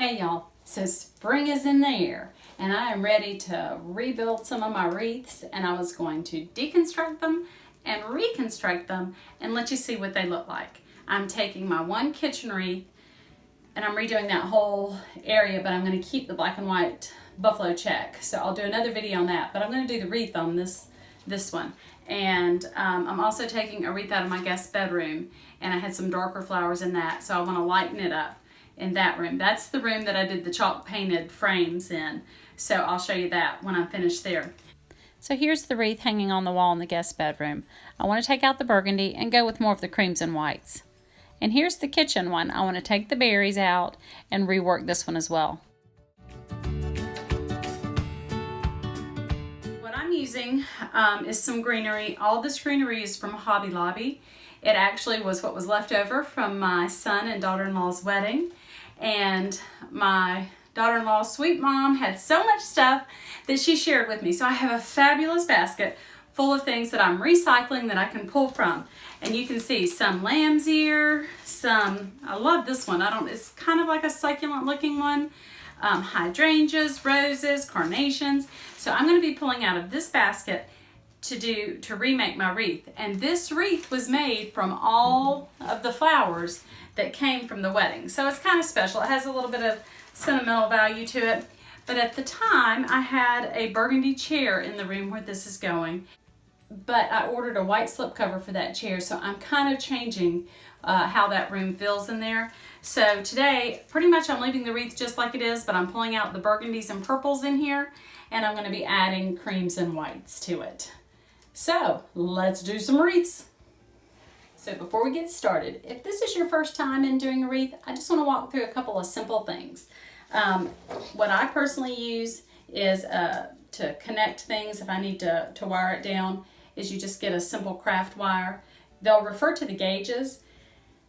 Hey y'all, so spring is in the air and I am ready to rebuild some of my wreaths, and I was going to deconstruct them and reconstruct them and let you see what they look like. I'm taking my one kitchen wreath and I'm redoing that whole area, but I'm going to keep the black and white buffalo check. So I'll do another video on that, but I'm going to do the wreath on this one. And I'm also taking a wreath out of my guest bedroom, and I had some darker flowers in that, so I want to lighten it up in that room. That's the room that I did the chalk painted frames in, so I'll show you that when I'm finished there. So here's the wreath hanging on the wall in the guest bedroom. I want to take out the burgundy and go with more of the creams and whites. And here's the kitchen one. I want to take the berries out and rework this one as well. What I'm using is some greenery. All this greenery is from Hobby Lobby. It actually was what was left over from my son and daughter-in-law's wedding. And my daughter-in-law's sweet mom had so much stuff that she shared with me. So I have a fabulous basket full of things that I'm recycling that I can pull from. And you can see some lamb's ear, I love this one. It's kind of like a succulent looking one. Hydrangeas, roses, carnations. So I'm going to be pulling out of this basket to remake my wreath. And this wreath was made from all of the flowers that came from the wedding. So it's kind of special. It has a little bit of sentimental value to it. But at the time, I had a burgundy chair in the room where this is going. But I ordered a white slipcover for that chair, so I'm kind of changing how that room feels in there. So today, pretty much I'm leaving the wreath just like it is, but I'm pulling out the burgundies and purples in here, and I'm going to be adding creams and whites to it. So let's do some wreaths. So before we get started, if this is your first time in doing a wreath, I just want to walk through a couple of simple things. What I personally use is to connect things, if I need to wire it down, is you just get a simple craft wire. They'll refer to the gauges,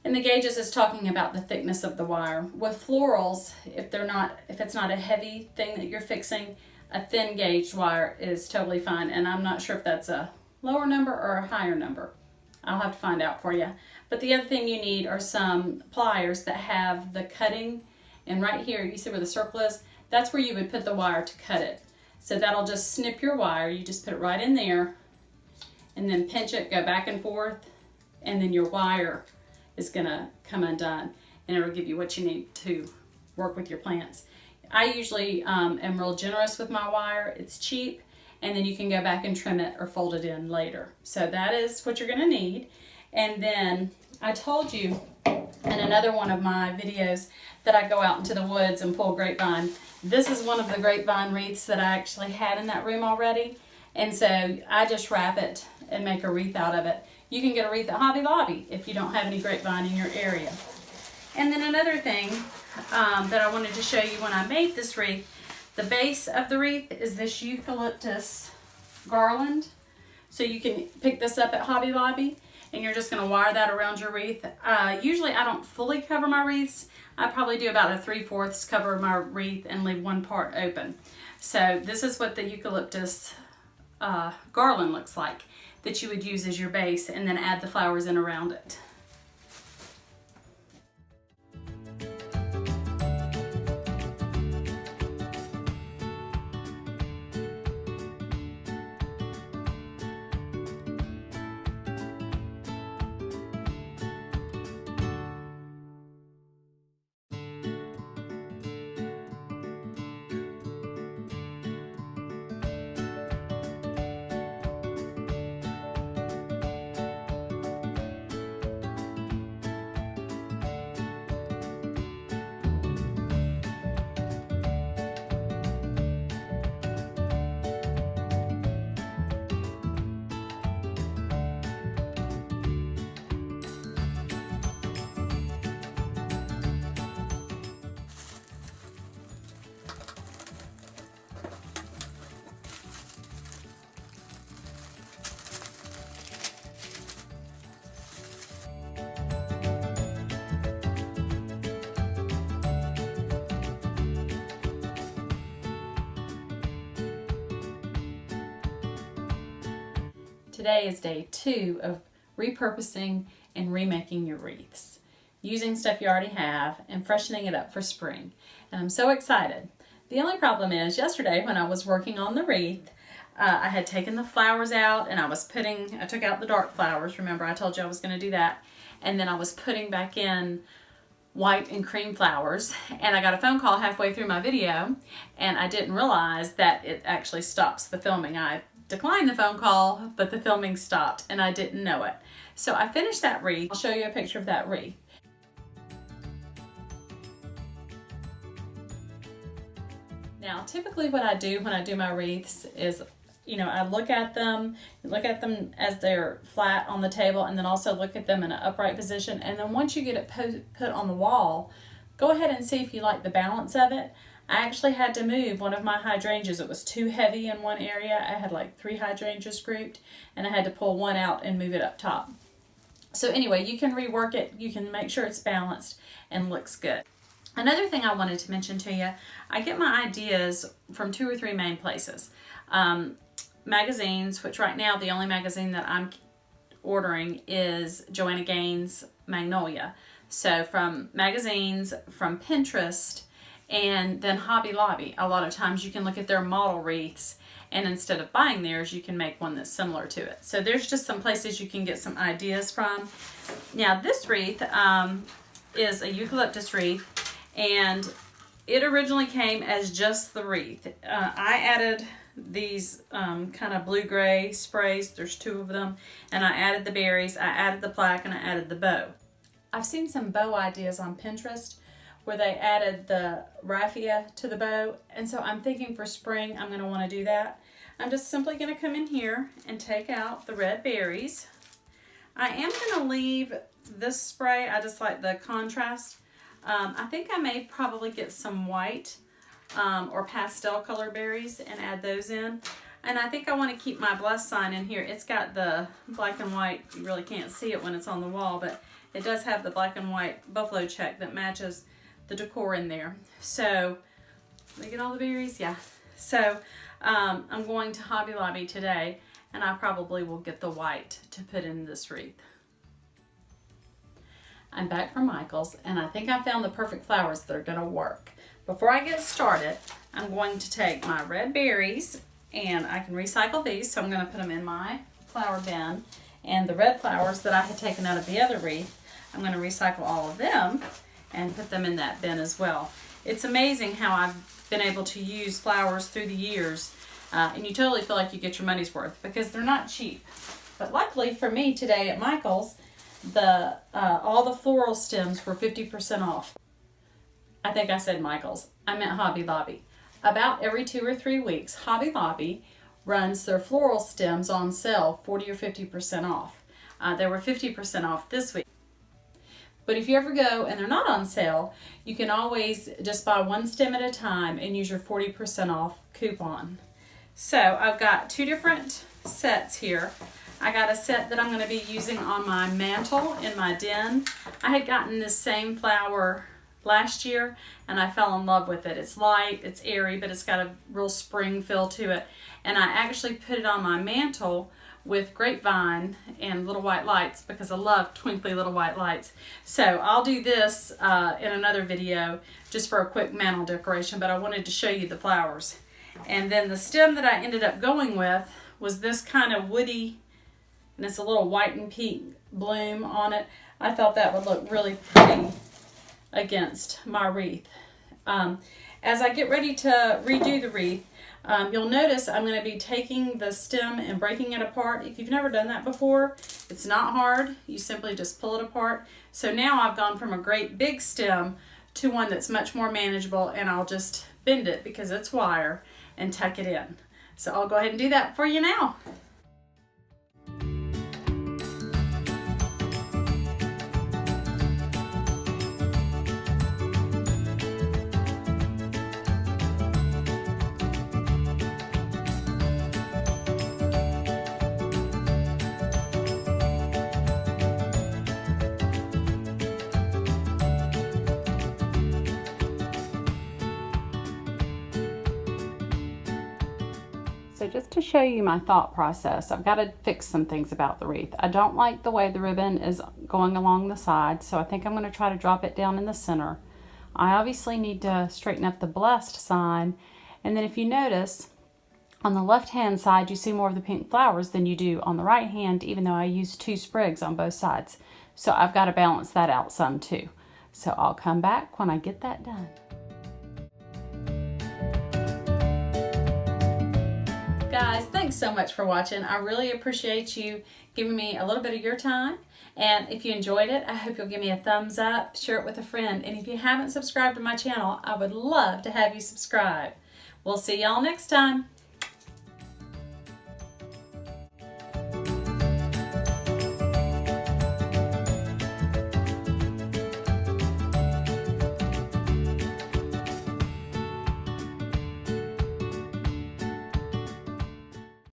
and the gauges is talking about the thickness of the wire. With florals, if it's not a heavy thing that you're fixing, a thin gauge wire is totally fine, and I'm not sure if that's a lower number or a higher number. I'll have to find out for you. But the other thing you need are some pliers that have the cutting, and right here, you see where the circle is? That's where you would put the wire to cut it. So that'll just snip your wire. You just put it right in there and then pinch it, go back and forth, and then your wire is gonna come undone, and it'll give you what you need to work with your plants. I usually am real generous with my wire. It's cheap, and then you can go back and trim it or fold it in later. So that is what you're gonna need. And then I told you in another one of my videos that I go out into the woods and pull grapevine. This is one of the grapevine wreaths that I actually had in that room already. And so I just wrap it and make a wreath out of it. You can get a wreath at Hobby Lobby if you don't have any grapevine in your area. And then another thing that I wanted to show you when I made this wreath, the base of the wreath is this eucalyptus garland. So you can pick this up at Hobby Lobby, and you're just going to wire that around your wreath. Usually I don't fully cover my wreaths. I probably do about a 3/4 cover of my wreath and leave one part open. So this is what the eucalyptus garland looks like that you would use as your base, and then add the flowers in around it. Today is day 2 of repurposing and remaking your wreaths. using stuff you already have, and freshening it up for spring. And I'm so excited. The only problem is yesterday when I was working on the wreath, I had taken the flowers out and I took out the dark flowers. Remember, I told you I was going to do that. And then I was putting back in white and cream flowers, and I got a phone call halfway through my video, and I didn't realize that it actually stops the filming. I declined the phone call, but the filming stopped, and I didn't know it. So I finished that wreath. I'll show you a picture of that wreath. Now, typically what I do when I do my wreaths is, I look at them as they're flat on the table, and then also look at them in an upright position. And then once you get it put on the wall, go ahead and see if you like the balance of it. I actually had to move one of my hydrangeas. It was too heavy in one area. I had like 3 hydrangeas grouped, and I had to pull one out and move it up top. So anyway, you can rework it. You can make sure it's balanced and looks good. Another thing I wanted to mention to you, I get my ideas from 2 or 3 main places. Magazines, which right now the only magazine that I'm ordering is Joanna Gaines' Magnolia. So from magazines, from Pinterest, and then Hobby Lobby. A lot of times you can look at their model wreaths, and instead of buying theirs, you can make one that's similar to it. So there's just some places you can get some ideas from. Now this wreath is a eucalyptus wreath, and it originally came as just the wreath. I added these kind of blue-gray sprays. There's 2 of them, and I added the berries, I added the plaque, and I added the bow. I've seen some bow ideas on Pinterest where they added the raffia to the bow, and so I'm thinking for spring I'm going to want to do that. I'm just simply going to come in here and take out the red berries. I am going to leave this spray. I just like the contrast. I think I may probably get some white or pastel color berries and add those in. And I think I want to keep my bless sign in here. It's got the black and white. You really can't see it when it's on the wall, but it does have the black and white buffalo check that matches the decor in there. So, did I get all the berries? Yeah. So, I'm going to Hobby Lobby today, and I probably will get the white to put in this wreath. I'm back from Michael's, and I think I found the perfect flowers that are going to work. Before I get started, I'm going to take my red berries, and I can recycle these, so I'm going to put them in my flower bin. And the red flowers that I had taken out of the other wreath, I'm going to recycle all of them and put them in that bin as well. It's amazing how I've been able to use flowers through the years, and you totally feel like you get your money's worth because they're not cheap. But luckily for me today at Michael's, all the floral stems were 50% off. I think I said Michael's. I meant Hobby Lobby. About every 2 or 3 weeks, Hobby Lobby runs their floral stems on sale 40 or 50% off. They were 50% off this week. But if you ever go and they're not on sale, you can always just buy 1 stem at a time and use your 40% off coupon. So I've got 2 different sets here. I got a set that I'm going to be using on my mantle in my den. I had gotten this same flower last year and I fell in love with it. It's light, it's airy, but it's got a real spring feel to it. And I actually put it on my mantle with grapevine and little white lights because I love twinkly little white lights. So I'll do this in another video just for a quick mantle decoration, but I wanted to show you the flowers. And then the stem that I ended up going with was this kind of woody, and it's a little white and pink bloom on it. I thought that would look really pretty against my wreath. As I get ready to redo the wreath, you'll notice I'm going to be taking the stem and breaking it apart. If you've never done that before, it's not hard. You simply just pull it apart. So now I've gone from a great big stem to one that's much more manageable, and I'll just bend it because it's wire and tuck it in. So I'll go ahead and do that for you now. So just to show you my thought process, I've got to fix some things about the wreath. I don't like the way the ribbon is going along the side, so I think I'm going to try to drop it down in the center. I obviously need to straighten up the blessed sign, and then if you notice, on the left hand side you see more of the pink flowers than you do on the right hand, even though I use 2 sprigs on both sides. So I've got to balance that out some too. So I'll come back when I get that done. Guys, thanks so much for watching. I really appreciate you giving me a little bit of your time. And if you enjoyed it, I hope you'll give me a thumbs up, share it with a friend. And if you haven't subscribed to my channel, I would love to have you subscribe. We'll see y'all next time.